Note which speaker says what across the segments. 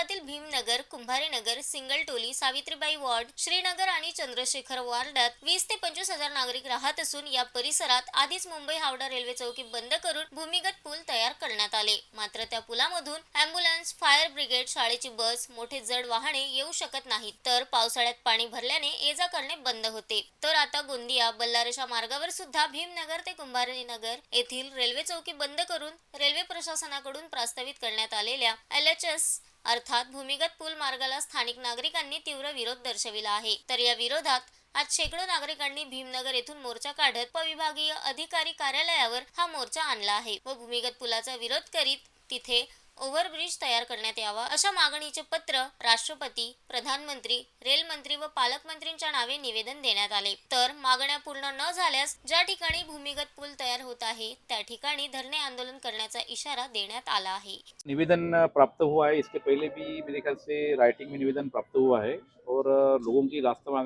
Speaker 1: शहरातील भीमनगर, कुंभारीनगर, सिंगलटोली, सावित्रीबाई वार्ड, श्रीनगर आणि चंद्रशेखर वार्डात 20 ते 25 हजार नागरिक राहत असून या परिसरात आधीच मुंबई हावडा रेल्वे चौकी बंद करून भूमिगत पूल तयार करण्यात आले। मात्र त्या पुलामधून अँब्युलन्स, फायर ब्रिगेड, शाळेची बस, मोठे जड वाहने येऊ शकत नाहीत, तर पावसाळ्यात पाणी भरल्याने ये-जा करणे बंद होते। तर आता गोंदिया बल्लारशा मार्गावर सुद्धा भीमनगर ते कुंभारीनगर येथील रेल्वे चौकी बंद करून रेल्वे प्रशासनाकडून प्रस्तावित करण्यात आलेल्या LHS अर्थात भूमिगत पूल मार्गाला स्थानिक नागरिकांनी तीव्र विरोध दर्शविला आहे। तर या विरोधात आज शेकडो नागरिकांनी भीमनगर येथून मोर्चा काढत उपविभागीय अधिकारी कार्यालयावर हा मोर्चा आणला आहे व भूमिगत पुलाचा विरोध करीत तिथे ओव्हरब्रिज तयार करण्यात यावा अशा मागणीचे पत्र राष्ट्रपती, प्रधानमंत्री, रेल मंत्री व पालकमंत्रींच्या नावे निवेदन देण्यात आले। तर मागण्या पूर्ण न झाल्यास ज्या ठिकाणी भूमिगत पूल तयार होत आहे त्या ठिकाणी धरणे आंदोलन करण्याचा इशारा देण्यात आला आहे।
Speaker 2: निवेदन प्राप्त हुआ है। इसके पहले भी मेरे ख्याल से राइटिंग में निवेदन प्राप्त हुआ है और लोगों की रास्ता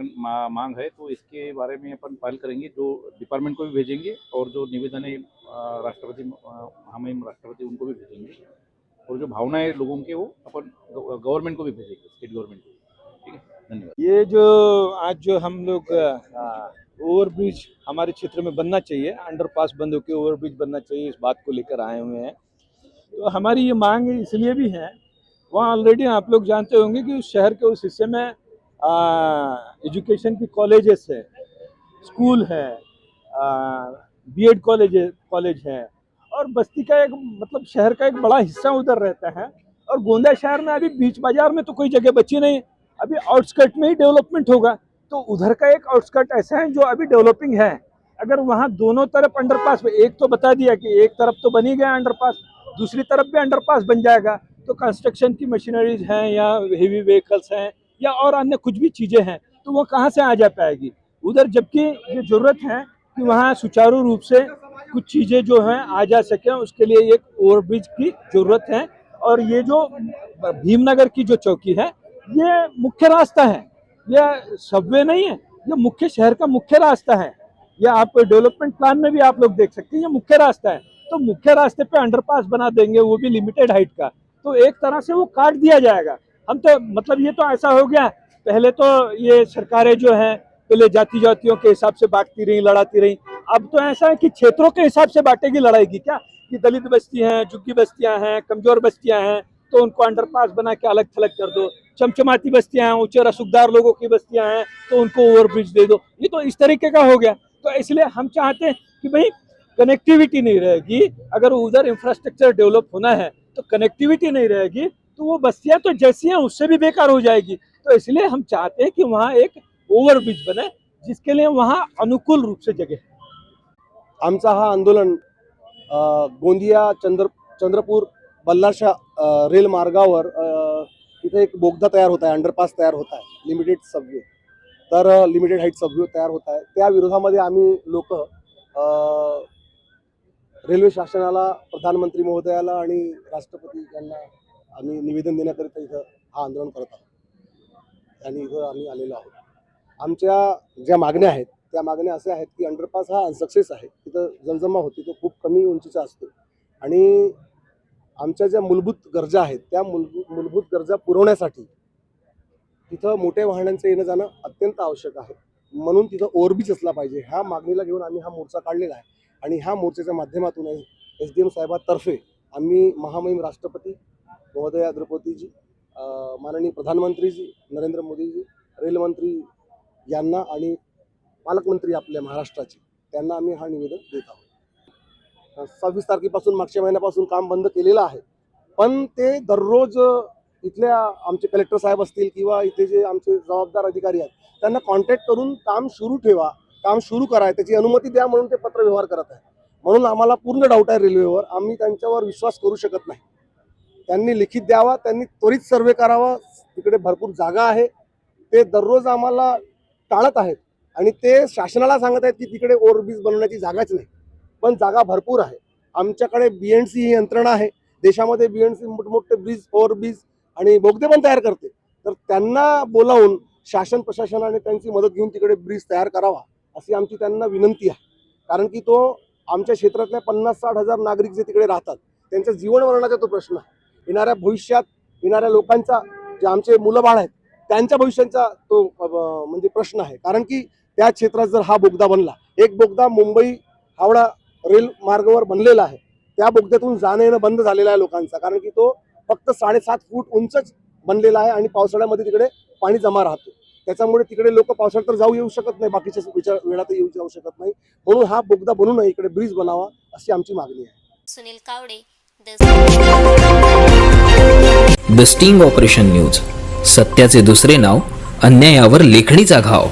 Speaker 2: मांग है, तो इसके बारे में अपन पहल करेंगे, जो डिपार्टमेंट को भी भेजेंगे और जो निवेदन है राष्ट्रपति महामहिम राष्ट्रपति उनको भी भेजेंगे और जो भावना है लोगों के वो अपन गवर्नमेंट को भी भेजेंगे, स्टेट गवर्नमेंट को। ठीक है, धन्यवाद।
Speaker 3: ये जो आज जो हम लोग ओवरब्रिज हमारे क्षेत्र में बनना चाहिए, अंडरपास बंद होकर ओवरब्रिज बनना चाहिए, इस बात को लेकर आए हुए हैं। तो हमारी ये मांग इसलिए भी है, वहाँ ऑलरेडी आप लोग जानते होंगे कि उस शहर के उस हिस्से में एजुकेशन की कॉलेजेस है, स्कूल है, बीएड कॉलेज है और बस्ती का एक मतलब शहर का एक बड़ा हिस्सा उधर रहता है। और गोंदिया शहर में अभी बीच बाजार में तो कोई जगह बची नहीं, अभी आउटस्कर्ट में ही डेवलपमेंट होगा। तो उधर का एक आउटस्कर्ट ऐसा है जो अभी डेवलपिंग है। अगर वहाँ दोनों तरफ अंडरपास, एक तो बता दिया कि एक तरफ तो बनी गया अंडरपास, दूसरी तरफ भी अंडरपास बन जाएगा, तो कंस्ट्रक्शन की मशीनरीज हैं या हेवी व्हीकल्स हैं या और अन्य कुछ भी चीज़ें हैं, तो वो कहाँ से आ जा पाएगी उधर। जबकि ये ज़रूरत है कि वहाँ सुचारू रूप से कुछ चीज़ें जो हैं आ जा सकें, उसके लिए एक ओवरब्रिज की ज़रूरत है। और ये जो भीमनगर की जो चौकी है ये मुख्य रास्ता है, यह सबवे नहीं है, ये मुख्य शहर का मुख्य रास्ता है। यह आप डेवलपमेंट प्लान में भी आप लोग देख सकते हैं, ये मुख्य रास्ता है। तो मुख्य रास्ते पे अंडरपास बना देंगे, वो भी लिमिटेड हाइट का, तो एक तरह से वो काट दिया जाएगा। हम तो मतलब ये तो ऐसा हो गया, पहले तो ये सरकारें जो हैं पहले जातियों के हिसाब से बांटती रही, लड़ाती रही। अब तो ऐसा है कि क्षेत्रों के हिसाब से बांटेगी, लड़ाएगी क्या, कि दलित बस्ती हैं, झुग्गी बस्तियां हैं, कमजोर बस्तियां हैं, तो उनको अंडरपास बना के अलग थलग कर दो। चमचमाती बस्तियां हैं, ऊंचे रसूखदार लोगों की बस्तियां हैं, तो उनको ओवरब्रिज दे दो। ये तो इस तरीके का हो गया। तो इसलिए हम चाहते हैं कि भाई कनेक्टिविटी नहीं रहेगी, अगर उधर इंफ्रास्ट्रक्चर डेवलप होना है तो कनेक्टिविटी नहीं रहेगी, तो वो बस्तियां तो जैसी हैं उससे भी बेकार हो जाएगी। तो इसलिए हम चाहते हैं कि वहाँ एक ओवरब्रिज बने, जिसके लिए वहाँ अनुकूल रूप से जगह है।
Speaker 4: आमचा हा आंदोलन गोंदिया चंद्रपूर बल्लारशा रेल मार्गावर तिथे एक बोगदा तयार होत आहे, अंडरपास तयार होत आहे, लिमिटेड सबवे, तर लिमिटेड हाईट सबवे तयार होत आहे। त्या विरोधामध्ये आम्ही लोक रेल्वे शासनाला, प्रधानमंत्री महोदयाला आणि राष्ट्रपती यांना आम्ही निवेदन देण्याकरिता इथं हा आंदोलन करत आहोत आणि इथं आम्ही आलेलो आहोत। आमच्या ज्या मागण्या आहेत त्या मागण्या अशा आहेत की अंडरपास हा अनसक्सेस आहे, तिथं जमजमा होती, तो खूप कमी उंचीचा असतो आणि आमच्या ज्या मूलभूत गरजा आहेत त्या मूलभूत गरजा पुरवण्यासाठी तिथं मोठ्या वाहनांचं येणं जाणं अत्यंत आवश्यक आहे, म्हणून तिथं ओव्हरब्रिज असला पाहिजे। ह्या मागणीला घेऊन आम्ही हा मोर्चा काढलेला आहे आणि ह्या मोर्चाच्या माध्यमातून SDM साहेबांतर्फे आम्ही महामहिम राष्ट्रपती महोदया द्रौपदीजी, माननीय प्रधानमंत्रीजी नरेंद्र मोदीजी, रेलमंत्री यांना आणि पालकमंत्री आपल्या महाराष्ट्राचे त्यांना आम्ही हा निवेदन देत आहोत। 26 तारखेपासून मागच्या महिन्यापासून काम बंद केलेलं आहे, पण ते दररोज इथल्या आमचे कलेक्टर साहेब असतील किंवा इथे जे आमचे जबाबदार अधिकारी आहेत त्यांना कॉन्टॅक्ट करून काम सुरू ठेवा, काम सुरू करा, त्याची अनुमती द्या म्हणून ते पत्र व्यवहार करत आहे। म्हणून आम्हाला पूर्ण डाऊट आहे रेल्वेवर, आम्ही त्यांच्यावर विश्वास करू शकत नाही। त्यांनी लिखित द्यावा, त्यांनी त्वरित सर्वे करावा, तिकडे भरपूर जागा आहे, ते दररोज आम्हाला टाळत आहेत आणि ते शासनाला सांगत आहेत की तिकडे ओव्हरब्रिज बनवण्याची जागाच नाही, पण जागा भरपूर आहे। आमच्याकडे BNC ही यंत्रणा आहे, देशामध्ये BNC मोठमोठे ब्रिज, ओव्हरब्रिज आणि बोगदे पण तयार करते, तर त्यांना बोलावून शासन प्रशासनाने त्यांची मदत घेऊन तिकडे ब्रिज तयार करावा अशी आमची त्यांना विनंती आहे। कारण की तो आमच्या क्षेत्रातल्या 50-60 हजार नागरिक जे तिकडे राहतात त्यांच्या जीवनमरणाचा तो प्रश्न आहे। येणाऱ्या भविष्यात येणाऱ्या लोकांचा, जे आमचे मुलं बाळ आहेत त्यांच्या भविष्याचा तो म्हणजे प्रश्न आहे. कारण की त्या क्षेत्रात जर हा बोगदा बनला, एक बोगदा मुंबई हावडा रेल मार्गावर बनलेला आहे, त्या बोगद्यातून जाणं येणं बंद झालेलं आहे लोकांचा. कारण की तो फक्त 7.5 फूट उंचच बनलेला आहे आणि पावसाळ्यामध्ये तिकडे पाणी जमा राहतो. त्याच्यामुळे तिकडे लोक पावसाळ्यात तर येऊ शकत नाही, बाकीच्या वेळात येऊ जाऊ शकत नाही. म्हणून हा बोगदा बनू नये, इकडे ब्रिज बनावा अशी आमची मागणी आहे.
Speaker 1: Sunil Kawade,
Speaker 5: the sting operation news, सत्याचे दुसरे नाव, अन्यायावर लेखणीचा घाव.